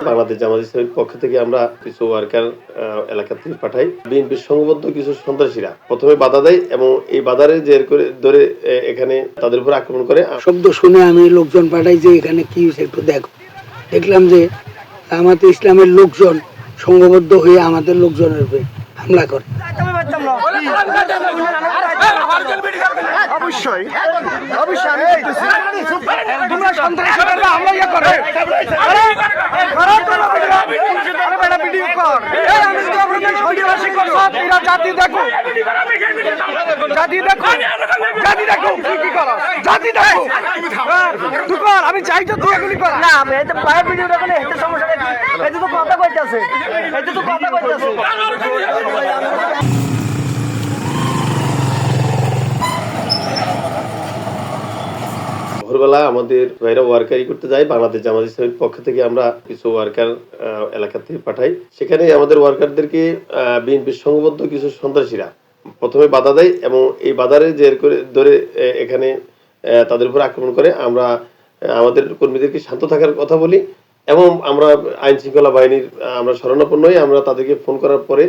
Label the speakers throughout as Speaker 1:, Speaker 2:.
Speaker 1: বাংলাদেশ জামাত ইসলামীর পক্ষ থেকে আমরা কিছু ওয়ার্কার এলাকা থেকে পাঠাই। বিএনপির সংঘবদ্ধ কিছু সন্ত্রাসীরা প্রথমে বাধা দেয় এবং এই বাধারে জের করে ধরে এখানে তাদের উপর আক্রমণ করে।
Speaker 2: শব্দ শুনে আমি লোকজন পাঠাই যে এখানে কি হয়েছে একটু দেখো। দেখলাম যে জামাত ইসলামের লোকজন সংঘবদ্ধ হয়ে আমাদের লোকজনের উপরে হামলা করে।
Speaker 3: অবশ্যই অবশ্যই তোমরা সন্ত্রাসীরা হামলা করে জাতি দেখো জাতি দেখো জাতি দেখো কি করো জাতি দেখো তুই কর আমি চাই তো তুই এগুলি কর না আমি এটা পায়ের ভিডিও দেখলে এটা সমস্যা কি এটা তো কথা কইতাছে এটা তো কথা কইতাছে।
Speaker 1: ভোরবেলা আমাদের ভাইরা ওয়ার্কারি করতে যায়। বাংলাদেশ জামাত ইসলামীর পক্ষ থেকে আমরা কিছু ওয়ার্কার এলাকা থেকে পাঠাই। সেখানে আমাদের ওয়ার্কারদেরকে বিএনপির সংঘবদ্ধ কিছু সন্ত্রাসীরা প্রথমে বাধা দেয় এবং এই বাধারে জের করে ধরে এখানে তাদের উপর আক্রমণ করে। আমরা আমাদের কর্মীদেরকে শান্ত থাকার কথা বলি এবং আমরা আইন শৃঙ্খলা বাহিনীর আমরা শরণাপন্ন হই। আমরা তাদেরকে ফোন করার পরে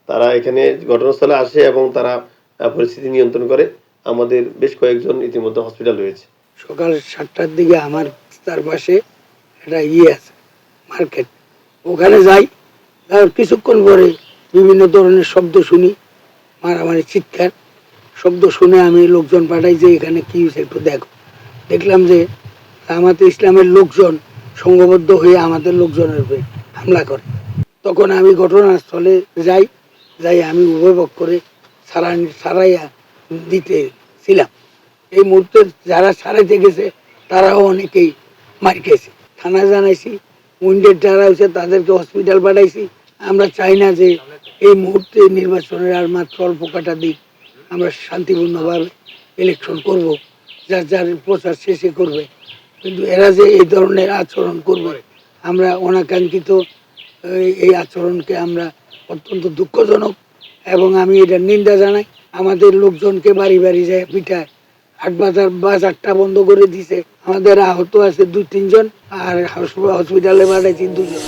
Speaker 1: তারা এখানে ঘটনাস্থলে আসে এবং তারা পরিস্থিতি নিয়ন্ত্রণ করে। আমাদের বেশ কয়েকজন ইতিমধ্যে হসপিটাল রয়েছে।
Speaker 2: সকাল 7টার দিকে আমার তার পাশে একটা আছে মার্কেট, ওখানে যাই। তার কিছুক্ষণ পরে বিভিন্ন ধরনের শব্দ শুনি, মারামারি চিৎকার শব্দ শুনে আমি লোকজন পাঠাই যে এখানে কি হয়েছে একটু দেখো। দেখলাম যে জামাত ইসলামের লোকজন সংঘবদ্ধ হয়ে আমাদের লোকজনের উপরে হামলা করে। তখন আমি ঘটনাস্থলে যাই আমি উভয় পক্ষে সারাইয়া দিতেছিলাম। এই মুহূর্তে যারা সারাইতে গেছে তারাও অনেকেই মার খেয়েছে। থানা জানাইছি, উইন্ডেড যারা হয়েছে তাদেরকে হসপিটাল পাঠাইছি। আমরা চাই না যে এই মুহূর্তে নির্বাচনের আর মাত্র অল্প কাটা দিক আমরা শান্তিপূর্ণভাবে ইলেকশন করব, যার যার প্রচার শেষে করবে। কিন্তু এরা যে এই ধরনের আচরণ করবে, আমরা অনাকাঙ্ক্ষিত এই আচরণকে আমরা অত্যন্ত দুঃখজনক এবং আমি এটা নিন্দা জানাই। আমাদের লোকজনকে বাড়ি বাড়ি যায় পিঠায়, হাট বাজারটা বন্ধ করে দিছে। আমাদের আহত আছে 2-3 জন আর হসপিটালে পাঠাইছি 2 জন।